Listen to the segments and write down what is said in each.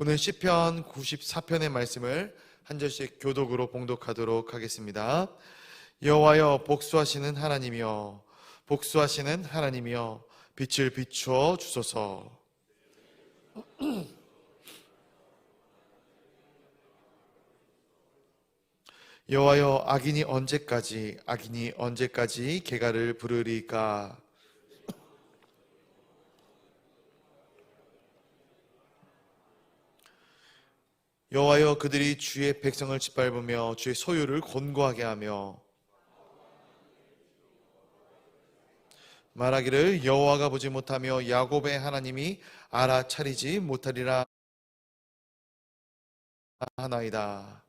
오늘 시편 94편의 말씀을 한 절씩 교독으로 봉독하도록 하겠습니다. 여호와여 복수하시는 하나님이여 복수하시는 하나님이여 빛을 비추어 주소서. 여호와여 악인이 언제까지 개가를 부르리까. 여호와여 그들이 주의 백성을 짓밟으며 주의 소유를 곤고하게 하며 말하기를 여호와가 보지 못하며 야곱의 하나님이 알아차리지 못하리라 하나이다.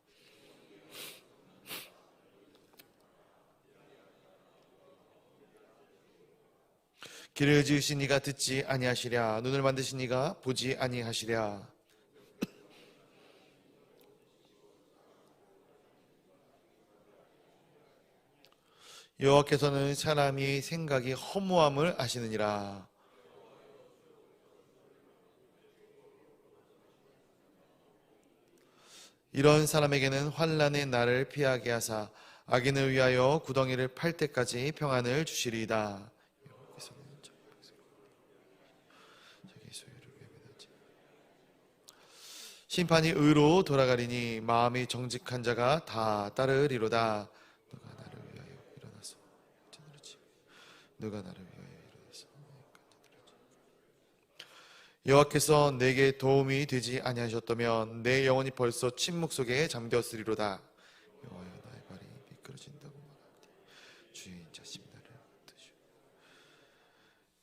길을 지으신 이가 듣지 아니하시랴. 눈을 만드신 이가 보지 아니하시랴. 여호와께서는 사람이 생각이 허무함을 아시느니라. 이런 사람에게는 환난의 날을 피하게 하사 악인을 위하여 구덩이를 팔 때까지 평안을 주시리이다. 심판이 의로 돌아가리니 마음이 정직한 자가 다 따르리로다. 누가 나를 위하여 일어나서 여호와께서 내게 도움이 되지 아니하셨다면 내 영혼이 벌써 침묵 속에 잠겼으리로다. 여호와여 나의 발이 미끄러진다고 말하되 주의 인자심이 나를 붙드시오.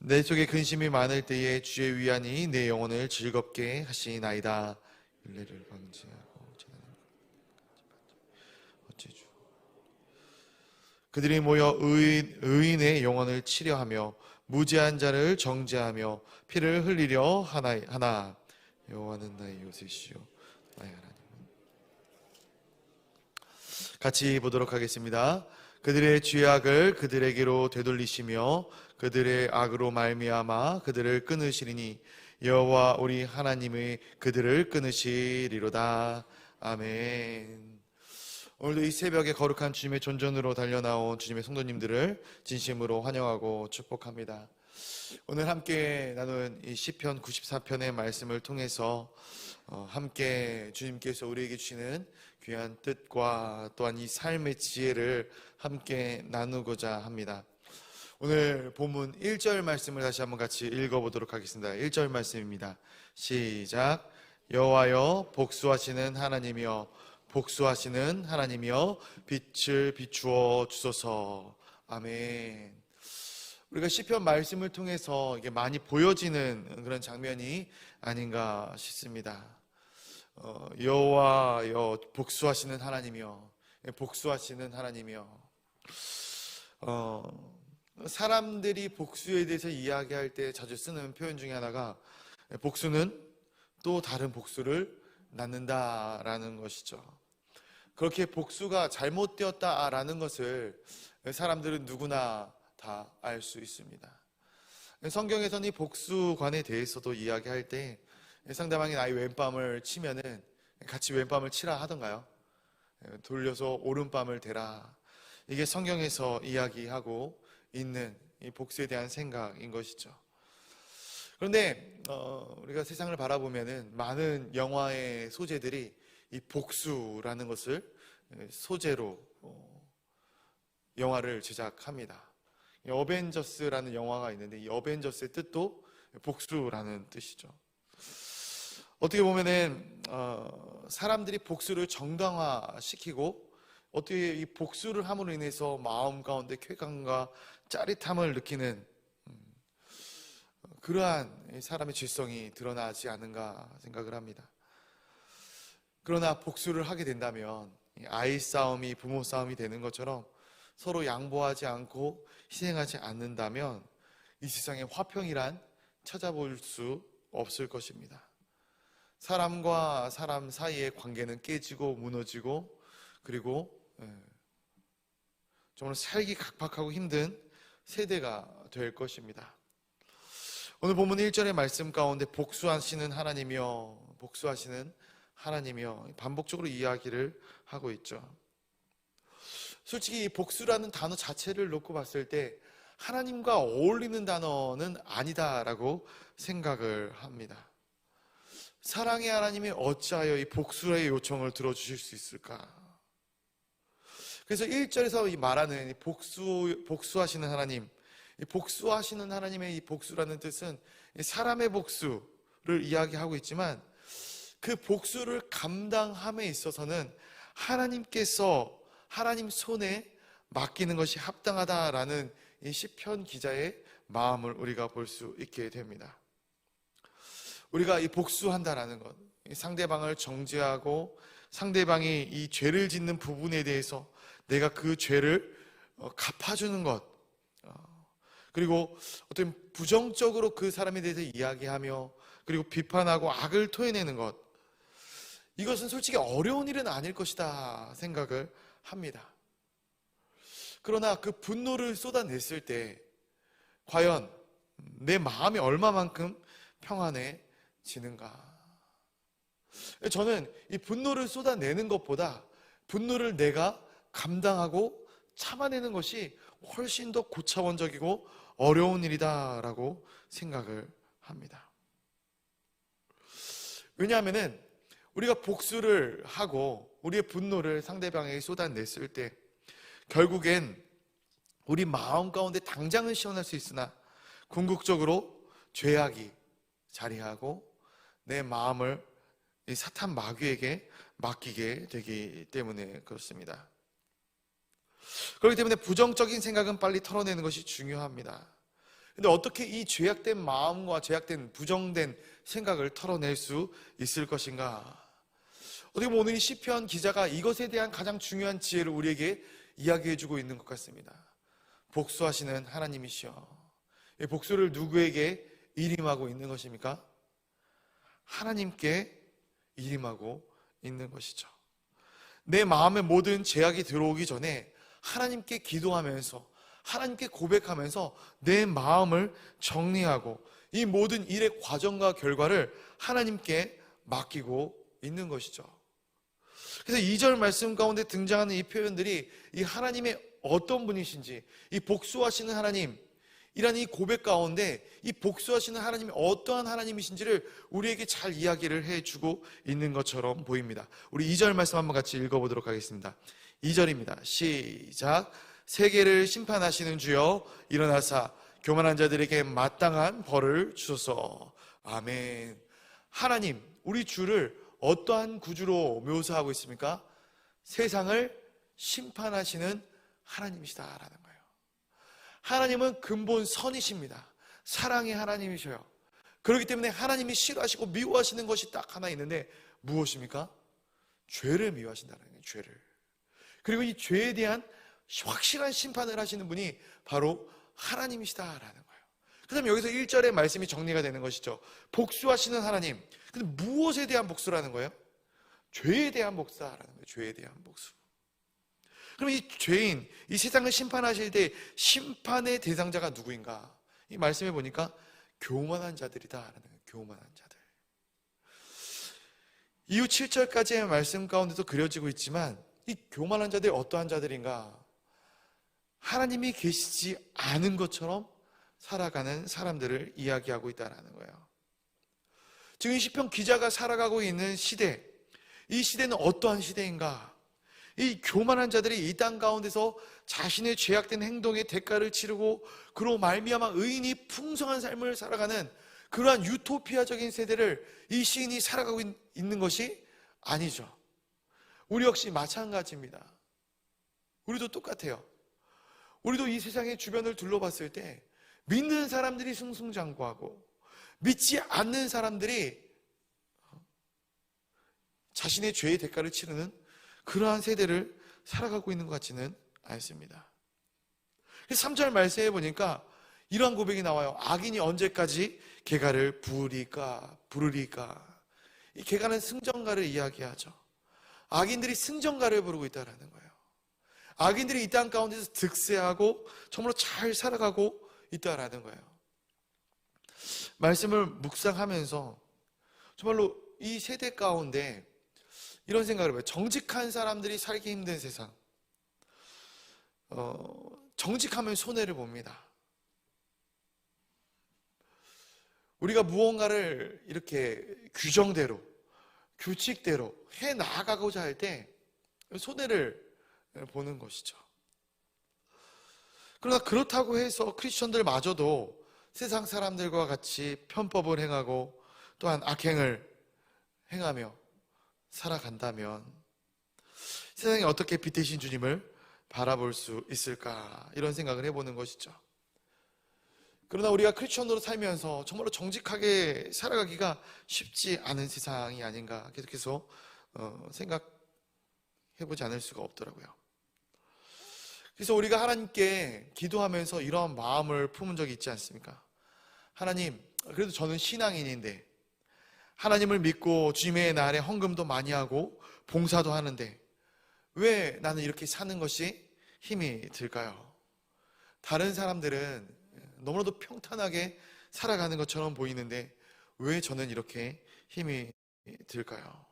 내 속에 근심이 많을 때에 주의 위안이 내 영혼을 즐겁게 하시나이다. 율례를 방지하고 어찌 주 그들이 모여 의인의 영혼을 치려하며 무죄한 자를 정죄하며 피를 흘리려 하나. 여호와는 나의 요새시요 나의 하나님은. 같이 보도록 하겠습니다. 그들의 죄악을 그들에게로 되돌리시며 그들의 악으로 말미암아 그들을 끊으시리니 여호와 우리 하나님의 그들을 끊으시리로다. 아멘. 오늘도 이 새벽에 거룩한 주님의 존전으로 달려나온 주님의 성도님들을 진심으로 환영하고 축복합니다. 오늘 함께 나눈 이 시편 94편의 말씀을 통해서 함께 주님께서 우리에게 주시는 귀한 뜻과 또한 이 삶의 지혜를 함께 나누고자 합니다. 오늘 본문 1절 말씀을 다시 한번 같이 읽어보도록 하겠습니다. 1절 말씀입니다. 시작. 여호와여 복수하시는 하나님이여 복수하시는 하나님이여 빛을 비추어 주소서. 아멘. 우리가 시편 말씀을 통해서 이게 많이 보여지는 그런 장면이 아닌가 싶습니다. 여호와여 복수하시는 하나님이여 복수하시는 하나님이여. 사람들이 복수에 대해서 이야기할 때 자주 쓰는 표현 중에 하나가 복수는 또 다른 복수를 낳는다라는 것이죠. 그렇게 복수가 잘못되었다라는 것을 사람들은 누구나 다 알 수 있습니다. 성경에서는 이 복수관에 대해서도 이야기할 때 상대방이 나의 왼뺨을 치면은 같이 왼뺨을 치라 하던가요? 돌려서 오른뺨을 대라. 이게 성경에서 이야기하고 있는 이 복수에 대한 생각인 것이죠. 그런데 우리가 세상을 바라보면은 많은 영화의 소재들이 이 복수라는 것을 소재로 영화를 제작합니다. 어벤져스라는 영화가 있는데 이 어벤져스의 뜻도 복수라는 뜻이죠. 어떻게 보면은 사람들이 복수를 정당화시키고 어떻게 이 복수를 함으로 인해서 마음 가운데 쾌감과 짜릿함을 느끼는 그러한 사람의 질성이 드러나지 않은가 생각을 합니다. 그러나 복수를 하게 된다면 아이 싸움이 부모 싸움이 되는 것처럼 서로 양보하지 않고 희생하지 않는다면 이 세상에 화평이란 찾아볼 수 없을 것입니다. 사람과 사람 사이의 관계는 깨지고 무너지고 그리고 정말 살기 각박하고 힘든 세대가 될 것입니다. 오늘 본문 1절의 말씀 가운데 복수하시는 하나님이여 복수하시는 하나님이요, 반복적으로 이야기를 하고 있죠. 솔직히 이 복수라는 단어 자체를 놓고 봤을 때 하나님과 어울리는 단어는 아니다라고 생각을 합니다. 사랑의 하나님이 어찌하여 이 복수의 요청을 들어주실 수 있을까? 그래서 1절에서 이 말하는 복수하시는 하나님, 이 복수하시는 하나님의 이 복수라는 뜻은 사람의 복수를 이야기하고 있지만, 그 복수를 감당함에 있어서는 하나님께서 하나님 손에 맡기는 것이 합당하다라는 이 시편 기자의 마음을 우리가 볼 수 있게 됩니다. 우리가 이 복수한다라는 것, 상대방을 정죄하고 상대방이 이 죄를 짓는 부분에 대해서 내가 그 죄를 갚아주는 것, 그리고 어떤 부정적으로 그 사람에 대해서 이야기하며 그리고 비판하고 악을 토해내는 것, 이것은 솔직히 어려운 일은 아닐 것이다 생각을 합니다. 그러나 그 분노를 쏟아냈을 때 과연 내 마음이 얼마만큼 평안해지는가? 저는 이 분노를 쏟아내는 것보다 분노를 내가 감당하고 참아내는 것이 훨씬 더 고차원적이고 어려운 일이다라고 생각을 합니다. 왜냐하면 우리가 복수를 하고 우리의 분노를 상대방에게 쏟아냈을 때 결국엔 우리 마음 가운데 당장은 시원할 수 있으나 궁극적으로 죄악이 자리하고 내 마음을 이 사탄 마귀에게 맡기게 되기 때문에 그렇습니다. 그렇기 때문에 부정적인 생각은 빨리 털어내는 것이 중요합니다. 근데 어떻게 이 죄악된 마음과 죄악된 부정된 생각을 털어낼 수 있을 것인가? 어떻게 보면 오늘 이 시편 기자가 이것에 대한 가장 중요한 지혜를 우리에게 이야기해주고 있는 것 같습니다. 복수하시는 하나님이시여. 이 복수를 누구에게 일임하고 있는 것입니까? 하나님께 일임하고 있는 것이죠. 내 마음에 모든 죄악이 들어오기 전에 하나님께 기도하면서 하나님께 고백하면서 내 마음을 정리하고 이 모든 일의 과정과 결과를 하나님께 맡기고 있는 것이죠. 그래서 2절 말씀 가운데 등장하는 이 표현들이 이 하나님의 어떤 분이신지, 이 복수하시는 하나님이라는 이 고백 가운데 이 복수하시는 하나님이 어떠한 하나님이신지를 우리에게 잘 이야기를 해주고 있는 것처럼 보입니다. 우리 2절 말씀 한번 같이 읽어보도록 하겠습니다. 2절입니다. 시작. 세계를 심판하시는 주여 일어나사 교만한 자들에게 마땅한 벌을 주소서. 아멘. 하나님, 우리 주를 어떠한 구주로 묘사하고 있습니까? 세상을 심판하시는 하나님이시다라는 거예요. 하나님은 근본 선이십니다. 사랑의 하나님이셔요. 그렇기 때문에 하나님이 싫어하시고 미워하시는 것이 딱 하나 있는데 무엇입니까? 죄를 미워하신다는 거예요. 죄를. 그리고 이 죄에 대한 확실한 심판을 하시는 분이 바로 하나님이시다라는 거예요. 그 다음에 여기서 1절의 말씀이 정리가 되는 것이죠. 복수하시는 하나님. 근데 무엇에 대한 복수라는 거예요? 죄에 대한 복수라는 거예요. 죄에 대한 복수. 그럼 이 죄인, 이 세상을 심판하실 때 심판의 대상자가 누구인가? 이 말씀해 보니까 교만한 자들이다라는 거예요. 교만한 자들. 이후 7절까지의 말씀 가운데도 그려지고 있지만 이 교만한 자들이 어떠한 자들인가? 하나님이 계시지 않은 것처럼 살아가는 사람들을 이야기하고 있다는 거예요. 지금 이 시편 기자가 살아가고 있는 시대, 이 시대는 어떠한 시대인가? 이 교만한 자들이 이 땅 가운데서 자신의 죄악된 행동의 대가를 치르고 그로 말미암아 의인이 풍성한 삶을 살아가는 그러한 유토피아적인 세대를 이 시인이 살아가고 있는 것이 아니죠. 우리 역시 마찬가지입니다. 우리도 똑같아요. 우리도 이 세상의 주변을 둘러봤을 때 믿는 사람들이 승승장구하고 믿지 않는 사람들이 자신의 죄의 대가를 치르는 그러한 세대를 살아가고 있는 것 같지는 않습니다. 그래서 3절 말씀해 보니까 이러한 고백이 나와요. 악인이 언제까지 개가를 부르리까? 이 개가는 승전가를 이야기하죠. 악인들이 승전가를 부르고 있다는 거예요. 악인들이 이 땅 가운데서 득세하고 정말로 잘 살아가고 있다는 거예요. 말씀을 묵상하면서 정말로 이 세대 가운데 이런 생각을 해봐요. 정직한 사람들이 살기 힘든 세상. 정직하면 손해를 봅니다. 우리가 무언가를 이렇게 규정대로, 규칙대로 해 나가고자 할 때 손해를 보는 것이죠. 그러나 그렇다고 해서 크리스천들마저도 세상 사람들과 같이 편법을 행하고 또한 악행을 행하며 살아간다면 세상에 어떻게 빛 대신 주님을 바라볼 수 있을까, 이런 생각을 해보는 것이죠. 그러나 우리가 크리스천으로 살면서 정말로 정직하게 살아가기가 쉽지 않은 세상이 아닌가 계속해서 생각해보지 않을 수가 없더라고요. 그래서 우리가 하나님께 기도하면서 이러한 마음을 품은 적이 있지 않습니까? 하나님, 그래도 저는 신앙인인데 하나님을 믿고 주님의 날에 헌금도 많이 하고 봉사도 하는데 왜 나는 이렇게 사는 것이 힘이 들까요? 다른 사람들은 너무나도 평탄하게 살아가는 것처럼 보이는데 왜 저는 이렇게 힘이 들까요?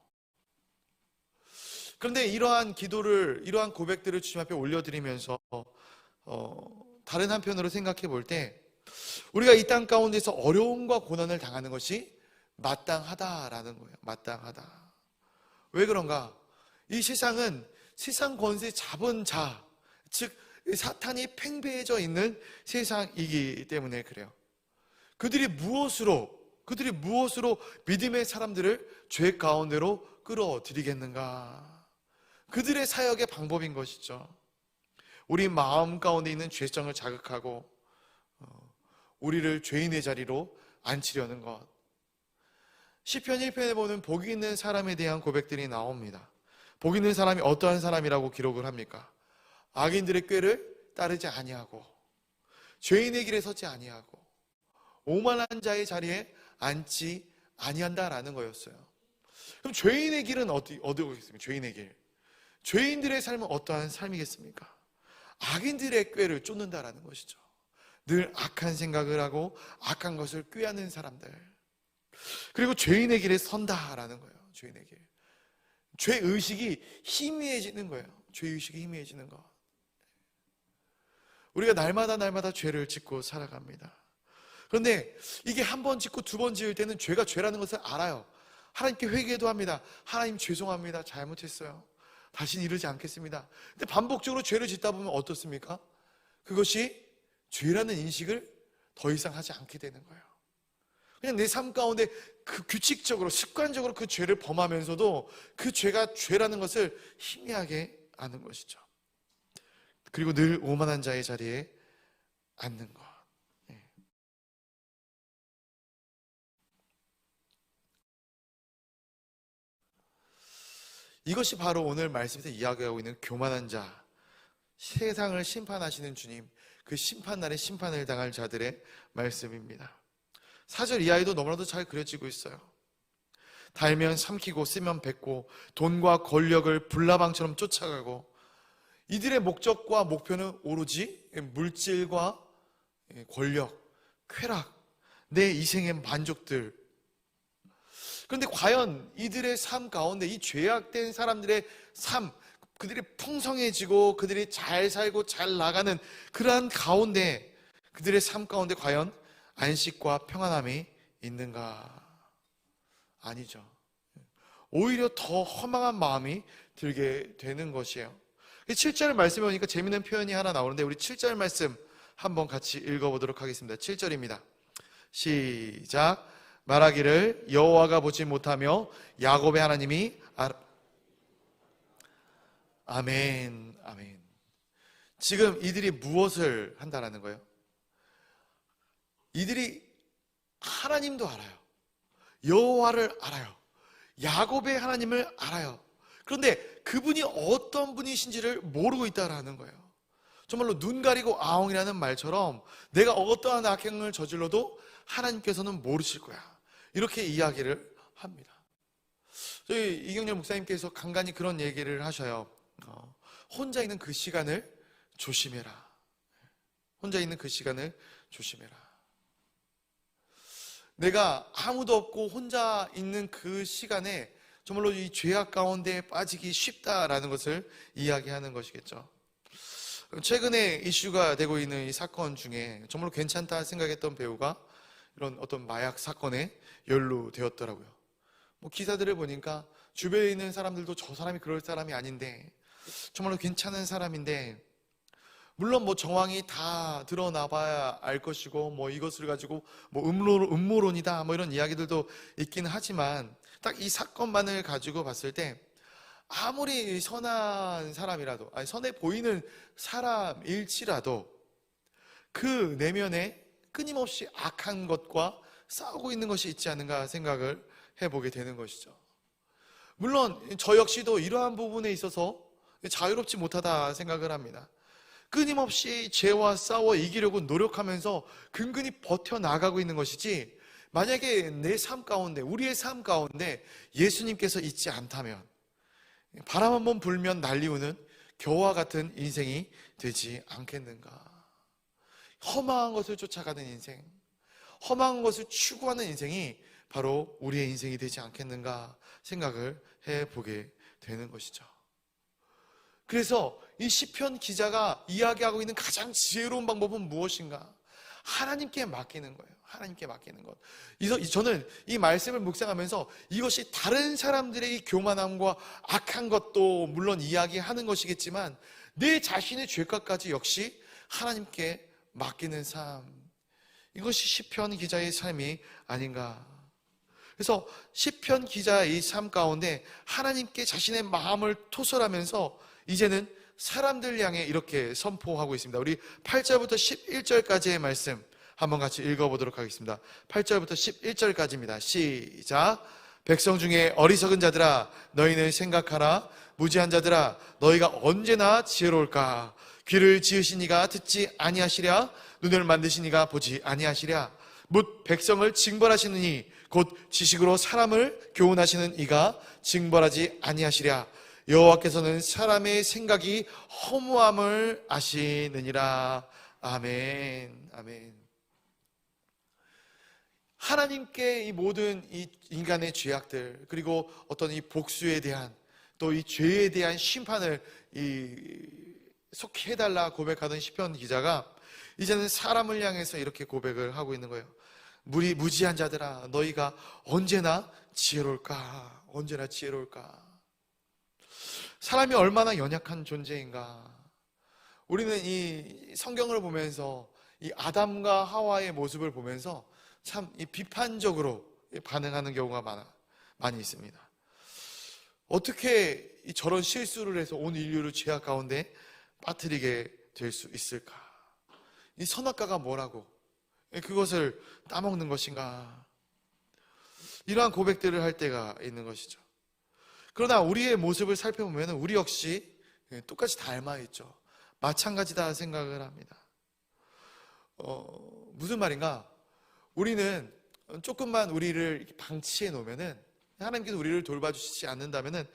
그런데 이러한 기도를, 이러한 고백들을 주님 앞에 올려드리면서 다른 한편으로 생각해 볼 때 우리가 이 땅 가운데서 어려움과 고난을 당하는 것이 마땅하다라는 거예요. 마땅하다. 왜 그런가? 이 세상은 세상 권세 잡은 자, 즉 사탄이 팽배해져 있는 세상이기 때문에 그래요. 그들이 무엇으로 믿음의 사람들을 죄 가운데로 끌어들이겠는가? 그들의 사역의 방법인 것이죠. 우리 마음 가운데 있는 죄성을 자극하고 우리를 죄인의 자리로 앉히려는 것. 시편 1편에 보면 복 있는 사람에 대한 고백들이 나옵니다. 복 있는 사람이 어떠한 사람이라고 기록을 합니까? 악인들의 꾀를 따르지 아니하고 죄인의 길에 서지 아니하고 오만한 자의 자리에 앉지 아니한다라는 거였어요. 그럼 죄인의 길은 어디겠습니까? 죄인의 길. 죄인들의 삶은 어떠한 삶이겠습니까? 악인들의 꾀를 쫓는다라는 것이죠. 늘 악한 생각을 하고 악한 것을 꾀하는 사람들. 그리고 죄인의 길에 선다라는 거예요. 죄인의 길. 죄의식이 희미해지는 거예요. 죄의식이 희미해지는 것. 우리가 날마다 죄를 짓고 살아갑니다. 그런데 이게 한 번 짓고 두 번 지을 때는 죄가 죄라는 것을 알아요. 하나님께 회개도 합니다. 하나님 죄송합니다. 잘못했어요. 다시는 이러지 않겠습니다. 근데 반복적으로 죄를 짓다 보면 어떻습니까? 그것이 죄라는 인식을 더 이상 하지 않게 되는 거예요. 그냥 내 삶 가운데 그 규칙적으로 습관적으로 그 죄를 범하면서도 그 죄가 죄라는 것을 희미하게 아는 것이죠. 그리고 늘 오만한 자의 자리에 앉는 것. 이것이 바로 오늘 말씀에서 이야기하고 있는 교만한 자, 세상을 심판하시는 주님, 그 심판날에 심판을 당할 자들의 말씀입니다. 4절 이하에도 너무나도 잘 그려지고 있어요. 달면 삼키고 쓰면 뱉고 돈과 권력을 불나방처럼 쫓아가고 이들의 목적과 목표는 오로지 물질과 권력, 쾌락, 내 이생의 만족들. 그런데 과연 이들의 삶 가운데 이 죄악된 사람들의 삶, 그들이 풍성해지고 그들이 잘 살고 잘 나가는 그러한 가운데 그들의 삶 가운데 과연 안식과 평안함이 있는가? 아니죠. 오히려 더 허망한 마음이 들게 되는 것이에요. 7절 말씀에 보니까 재미있는 표현이 하나 나오는데 우리 7절 말씀 한번 같이 읽어보도록 하겠습니다. 7절입니다. 시작. 말하기를 여호와가 보지 못하며 야곱의 하나님이 아멘, 아멘. 지금 이들이 무엇을 한다라는 거예요? 이들이 하나님도 알아요. 여호와를 알아요. 야곱의 하나님을 알아요. 그런데 그분이 어떤 분이신지를 모르고 있다라는 거예요. 정말로 눈 가리고 아웅이라는 말처럼 내가 어떠한 악행을 저질러도 하나님께서는 모르실 거야. 이렇게 이야기를 합니다. 저희 이경렬 목사님께서 간간히 그런 얘기를 하셔요. 혼자 있는 그 시간을 조심해라. 혼자 있는 그 시간을 조심해라. 내가 아무도 없고 혼자 있는 그 시간에 정말로 이 죄악 가운데 빠지기 쉽다라는 것을 이야기하는 것이겠죠. 최근에 이슈가 되고 있는 이 사건 중에 정말로 괜찮다 생각했던 배우가 이런 어떤 마약 사건에 연루되었더라고요. 기사들을 보니까 주변에 있는 사람들도 저 사람이 그럴 사람이 아닌데, 정말로 괜찮은 사람인데, 물론 정황이 다 드러나봐야 알 것이고, 이것을 가지고 음모론이다 이런 이야기들도 있긴 하지만, 딱 이 사건만을 가지고 봤을 때 아무리 선한 사람이라도, 아니 선해 보이는 사람일지라도 그 내면에 끊임없이 악한 것과 싸우고 있는 것이 있지 않은가 생각을 해보게 되는 것이죠. 물론 저 역시도 이러한 부분에 있어서 자유롭지 못하다 생각을 합니다. 끊임없이 죄와 싸워 이기려고 노력하면서 근근히 버텨나가고 있는 것이지, 만약에 내 삶 가운데, 우리의 삶 가운데 예수님께서 있지 않다면 바람 한번 불면 날리우는 겨와 같은 인생이 되지 않겠는가. 험한 것을 쫓아가는 인생, 험한 것을 추구하는 인생이 바로 우리의 인생이 되지 않겠는가 생각을 해보게 되는 것이죠. 그래서 이 시편 기자가 이야기하고 있는 가장 지혜로운 방법은 무엇인가? 하나님께 맡기는 거예요. 하나님께 맡기는 것. 저는 이 말씀을 묵상하면서 이것이 다른 사람들의 이 교만함과 악한 것도 물론 이야기하는 것이겠지만, 내 자신의 죄값까지 역시 하나님께 맡기는 삶, 이것이 시편 기자의 삶이 아닌가. 그래서 시편 기자의 이 삶 가운데 하나님께 자신의 마음을 토설하면서 이제는 사람들 향해 이렇게 선포하고 있습니다. 우리 8절부터 11절까지의 말씀 한번 같이 읽어보도록 하겠습니다. 8절부터 11절까지입니다. 시작. 백성 중에 어리석은 자들아, 너희는 생각하라. 무지한 자들아, 너희가 언제나 지혜로울까? 귀를 지으신 이가 듣지 아니하시랴? 눈을 만드신 이가 보지 아니하시랴? 묻 백성을 징벌하시느니 곧 지식으로 사람을 교훈하시는 이가 징벌하지 아니하시랴? 여호와께서는 사람의 생각이 허무함을 아시느니라. 아멘. 아멘. 하나님께 이 모든 이 인간의 죄악들, 그리고 어떤 이 복수에 대한, 또 이 죄에 대한 심판을 속히 해달라 고백하던 시편 기자가 이제는 사람을 향해서 이렇게 고백을 하고 있는 거예요. 무지한 자들아, 너희가 언제나 지혜로울까? 언제나 지혜로울까? 사람이 얼마나 연약한 존재인가. 우리는 이 성경을 보면서 이 아담과 하와의 모습을 보면서 참 이 비판적으로 반응하는 경우가 많이 있습니다. 어떻게 저런 실수를 해서 온 인류를 죄악 가운데 빠뜨리게 될 수 있을까? 이 선악과가 뭐라고 그것을 따먹는 것인가? 이러한 고백들을 할 때가 있는 것이죠. 그러나 우리의 모습을 살펴보면 우리 역시 똑같이 닮아있죠. 마찬가지다 생각을 합니다. 무슨 말인가? 우리는 조금만 우리를 방치해 놓으면은, 하나님께서 우리를 돌봐주시지 않는다면은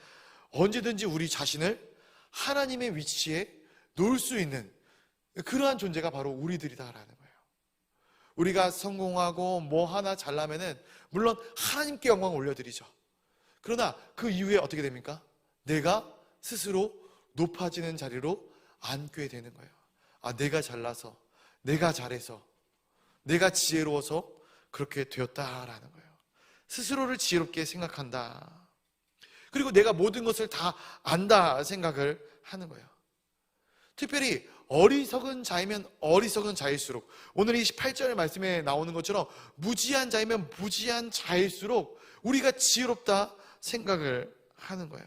언제든지 우리 자신을 하나님의 위치에 놓을 수 있는 그러한 존재가 바로 우리들이다라는 거예요. 우리가 성공하고 뭐 하나 잘나면은 물론 하나님께 영광을 올려드리죠. 그러나 그 이후에 어떻게 됩니까? 내가 스스로 높아지는 자리로 앉게 되는 거예요. 내가 잘나서, 내가 잘해서, 내가 지혜로워서 그렇게 되었다라는 거예요. 스스로를 지혜롭게 생각한다. 그리고 내가 모든 것을 다 안다 생각을 하는 거예요. 특별히 어리석은 자이면 어리석은 자일수록, 오늘 이 18절 말씀에 나오는 것처럼 무지한 자이면 무지한 자일수록 우리가 지혜롭다 생각을 하는 거예요.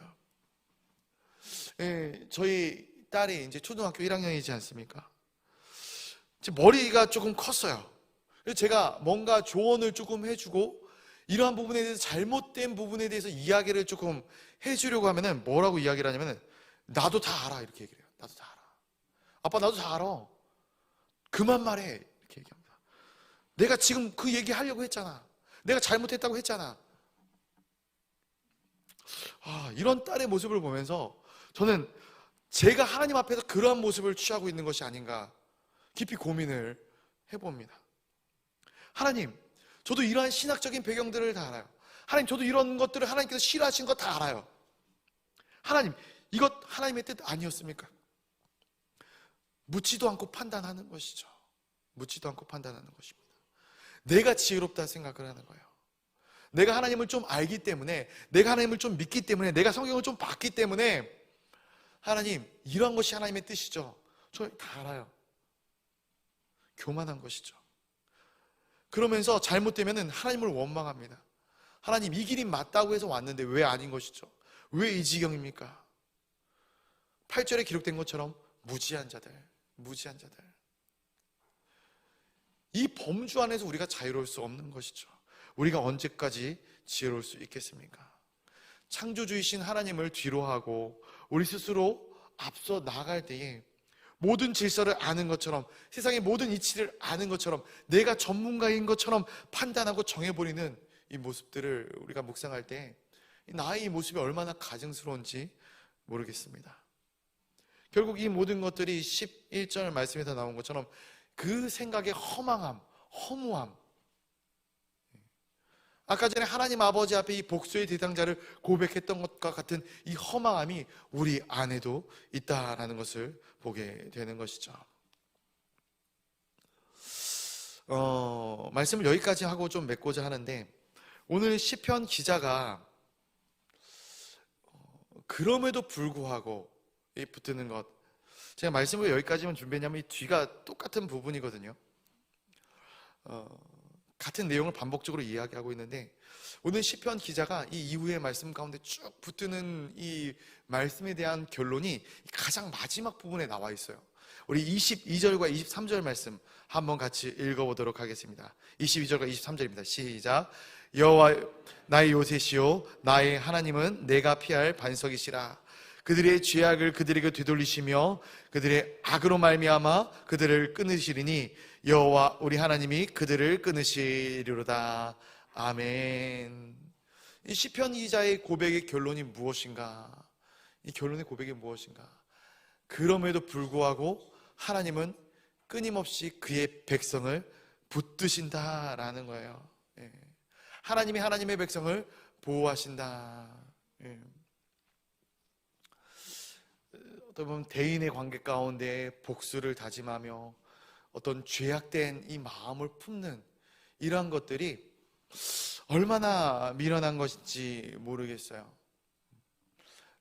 저희 딸이 이제 초등학교 1학년이지 않습니까? 머리가 조금 컸어요. 그래서 제가 뭔가 조언을 조금 해주고, 이러한 부분에 대해서, 잘못된 부분에 대해서 이야기를 조금 해주려고 하면은 뭐라고 이야기를 하냐면은, 나도 다 알아, 이렇게 얘기를 해요. 나도 다 알아. 아빠, 나도 다 알아. 그만 말해, 이렇게 얘기합니다. 내가 지금 그 얘기 하려고 했잖아. 내가 잘못했다고 했잖아. 이런 딸의 모습을 보면서 저는 제가 하나님 앞에서 그러한 모습을 취하고 있는 것이 아닌가 깊이 고민을 해봅니다. 하나님, 저도 이러한 신학적인 배경들을 다 알아요. 하나님, 저도 이런 것들을 하나님께서 싫어하신 거 다 알아요. 하나님, 이것 하나님의 뜻 아니었습니까? 묻지도 않고 판단하는 것이죠. 묻지도 않고 판단하는 것입니다. 내가 지혜롭다 생각을 하는 거예요. 내가 하나님을 좀 알기 때문에, 내가 하나님을 좀 믿기 때문에, 내가 성경을 좀 봤기 때문에, 하나님, 이러한 것이 하나님의 뜻이죠. 저 다 알아요. 교만한 것이죠. 그러면서 잘못되면 하나님을 원망합니다. 하나님, 이 길이 맞다고 해서 왔는데 왜 아닌 것이죠? 왜 이 지경입니까? 8절에 기록된 것처럼 무지한 자들. 이 범주 안에서 우리가 자유로울 수 없는 것이죠. 우리가 언제까지 지혜로울 수 있겠습니까? 창조주이신 하나님을 뒤로하고 우리 스스로 앞서 나아갈 때에 모든 질서를 아는 것처럼, 세상의 모든 이치를 아는 것처럼, 내가 전문가인 것처럼 판단하고 정해버리는 이 모습들을 우리가 묵상할 때 나의 이 모습이 얼마나 가증스러운지 모르겠습니다. 결국 이 모든 것들이 11절 말씀에서 나온 것처럼 그 생각의 허망함, 허무함, 아까 전에 하나님 아버지 앞에 이 복수의 대상자를 고백했던 것과 같은 이 허망함이 우리 안에도 있다라는 것을 보게 되는 것이죠. 말씀을 여기까지 하고 좀 맺고자 하는데, 오늘 시편 기자가 그럼에도 불구하고 이 붙드는 것, 제가 말씀을 여기까지만 준비했냐면 이 뒤가 똑같은 부분이거든요. 같은 내용을 반복적으로 이야기하고 있는데, 오늘 시편 기자가 이 이후의 말씀 가운데 쭉 붙드는 이 말씀에 대한 결론이 가장 마지막 부분에 나와 있어요. 우리 22절과 23절 말씀 한번 같이 읽어보도록 하겠습니다. 22절과 23절입니다. 시작. 여호와 나의 요새시요 나의 하나님은 내가 피할 반석이시라. 그들의 죄악을 그들에게 되돌리시며 그들의 악으로 말미암아 그들을 끊으시리니 여호와 우리 하나님이 그들을 끊으시리로다. 아멘. 이 시편 기자의 고백의 결론이 무엇인가? 이 결론의 고백이 무엇인가? 그럼에도 불구하고 하나님은 끊임없이 그의 백성을 붙드신다라는 거예요. 하나님이 하나님의 백성을 보호하신다. 어떻게 보면 대인의 관계 가운데 복수를 다짐하며 어떤 죄악된 이 마음을 품는 이러한 것들이 얼마나 미련한 것인지 모르겠어요.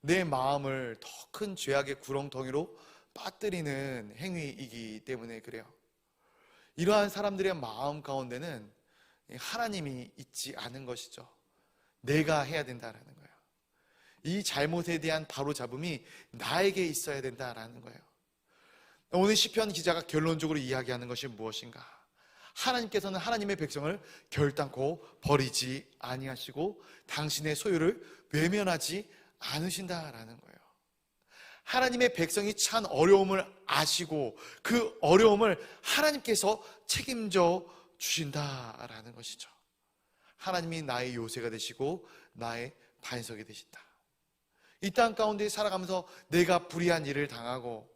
내 마음을 더 큰 죄악의 구렁텅이로 빠뜨리는 행위이기 때문에 그래요. 이러한 사람들의 마음 가운데는 하나님이 있지 않은 것이죠. 내가 해야 된다라는 거예요. 이 잘못에 대한 바로잡음이 나에게 있어야 된다라는 거예요. 오늘 시편 기자가 결론적으로 이야기하는 것이 무엇인가? 하나님께서는 하나님의 백성을 결단코 버리지 아니하시고 당신의 소유를 외면하지 않으신다라는 거예요. 하나님의 백성이 처한 어려움을 아시고 그 어려움을 하나님께서 책임져 주신다라는 것이죠. 하나님이 나의 요새가 되시고 나의 반석이 되신다. 이 땅 가운데 살아가면서 내가 불의한 일을 당하고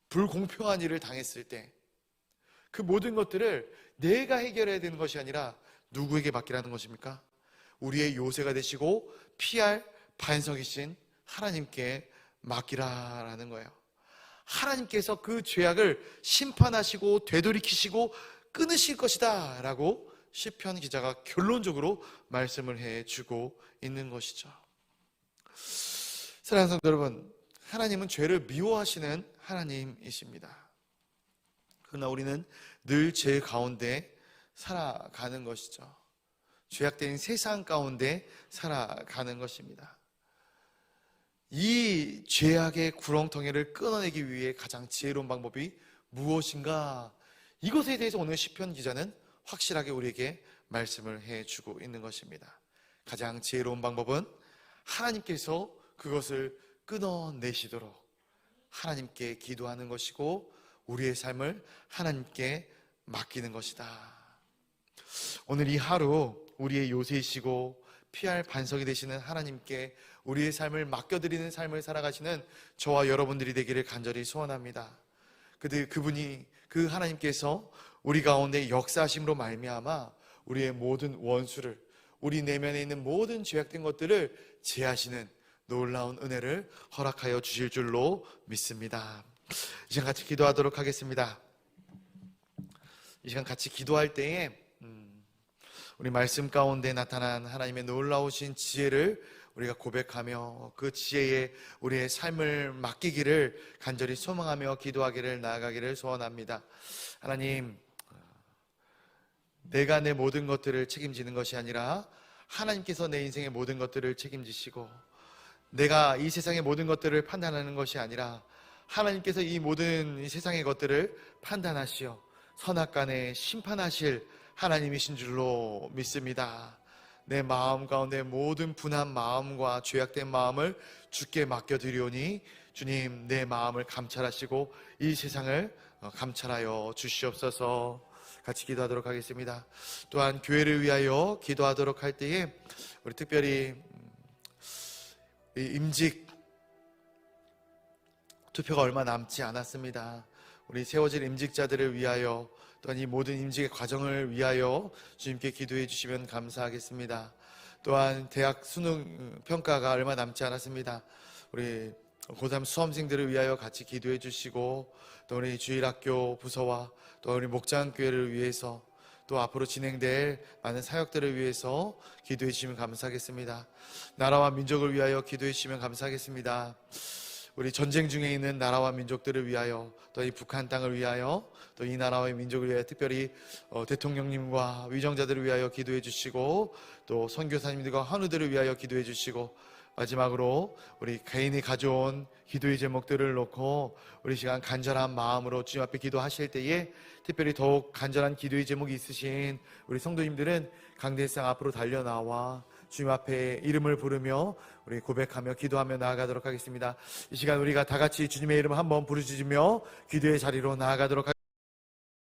불공평한 일을 당했을 때 그 모든 것들을 내가 해결해야 되는 것이 아니라 누구에게 맡기라는 것입니까? 우리의 요새가 되시고 피할 반석이신 하나님께 맡기라라는 거예요. 하나님께서 그 죄악을 심판하시고 되돌이키시고 끊으실 것이다 라고 시편 기자가 결론적으로 말씀을 해주고 있는 것이죠. 사랑하는 성도 여러분, 하나님은 죄를 미워하시는 하나님이십니다. 그러나 우리는 늘 죄 가운데 살아가는 것이죠. 죄악된 세상 가운데 살아가는 것입니다. 이 죄악의 구렁텅이를 끊어내기 위해 가장 지혜로운 방법이 무엇인가? 이것에 대해서 오늘 시편 기자는 확실하게 우리에게 말씀을 해주고 있는 것입니다. 가장 지혜로운 방법은 하나님께서 그것을 끊어내시도록 하나님께 기도하는 것이고 우리의 삶을 하나님께 맡기는 것이다. 오늘 이 하루 우리의 요새이시고 피할 반석이 되시는 하나님께 우리의 삶을 맡겨드리는 삶을 살아가시는 저와 여러분들이 되기를 간절히 소원합니다. 그 하나님께서 우리 가운데 역사하심으로 말미암아 우리의 모든 원수를, 우리 내면에 있는 모든 죄악된 것들을 제하시는 놀라운 은혜를 허락하여 주실 줄로 믿습니다. 이 시간 같이 기도하도록 하겠습니다. 이 시간 같이 기도할 때에 우리 말씀 가운데 나타난 하나님의 놀라우신 지혜를 우리가 고백하며 그 지혜에 우리의 삶을 맡기기를 간절히 소망하며 기도하기를 나아가기를 소원합니다. 하나님, 내가 내 모든 것들을 책임지는 것이 아니라 하나님께서 내 인생의 모든 것들을 책임지시고, 내가 이 세상의 모든 것들을 판단하는 것이 아니라 하나님께서 이 모든 이 세상의 것들을 판단하시어 선악간에 심판하실 하나님이신 줄로 믿습니다. 내 마음 가운데 모든 분한 마음과 죄악된 마음을 주께 맡겨드리오니 주님, 내 마음을 감찰하시고 이 세상을 감찰하여 주시옵소서. 같이 기도하도록 하겠습니다. 또한 교회를 위하여 기도하도록 할 때에 우리 특별히 이 임직 투표가 얼마 남지 않았습니다. 우리 세워질 임직자들을 위하여, 또한 이 모든 임직의 과정을 위하여 주님께 기도해 주시면 감사하겠습니다. 또한 대학 수능 평가가 얼마 남지 않았습니다. 우리 고3 수험생들을 위하여 같이 기도해 주시고, 또 우리 주일학교 부서와 또 우리 목장교회를 위해서, 또 앞으로 진행될 많은 사역들을 위해서 기도해 주시면 감사하겠습니다. 나라와 민족을 위하여 기도해 주시면 감사하겠습니다. 우리 전쟁 중에 있는 나라와 민족들을 위하여, 또 이 북한 땅을 위하여, 또 이 나라와 민족을 위하여 특별히 대통령님과 위정자들을 위하여 기도해 주시고, 또 선교사님들과 환우들을 위하여 기도해 주시고, 마지막으로 우리 개인이 가져온 기도의 제목들을 놓고 우리 시간 간절한 마음으로 주님 앞에 기도하실 때에 특별히 더욱 간절한 기도의 제목이 있으신 우리 성도님들은 강대상 앞으로 달려나와 주님 앞에 이름을 부르며 우리 고백하며 기도하며 나아가도록 하겠습니다. 이 시간 우리가 다 같이 주님의 이름을 한번 부르짖으며 기도의 자리로 나아가도록 하겠습니다.